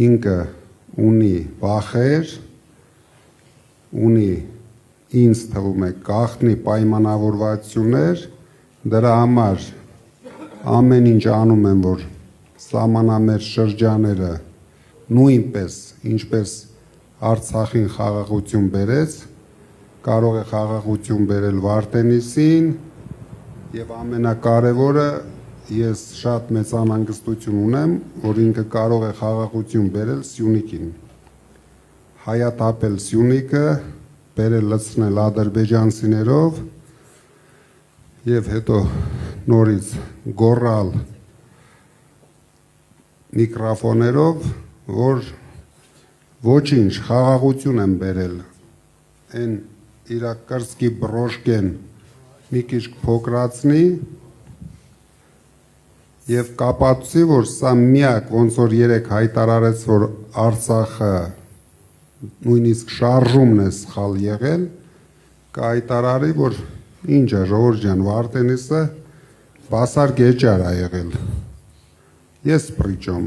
ինքը ունի վախեր, ունի ինձ թվում է գաղտնի պայմանավորվածություններ, դրա համար ամեն ինչ անում են, որ սահմանամերձ շրջանները նույնպես, ինչպես Արցախին խաղաղություն բերեց, կարող է խաղաղություն բերել Վարդենիսին եւ ամենակարևորը ես շատ մեծ անհանգստություն ունեմ, որ ինքը կարող է խաղաղություն բերել Սյունիքին, հայաթափել Սյունիքը, բերել լցնել ադրբեջանցիներով եւ հետո նորից գոռալ միկրոֆոներով, որ ոչինչ խաղաղություն են բերել, այն իրա կրծքի բրոշկեն մի քիչ փոքրացնի եւ կապացուցի, որ սա միակ ոնց որ երեք հայտարարեց, որ Արցախը նույնիսկ շարժումն է սխալ եղել, կհայտարարի, որ ինչ է ժողովուրդ ջան, Վարդենիսը բասար գեճար է եղել։ Ես պրիչոմ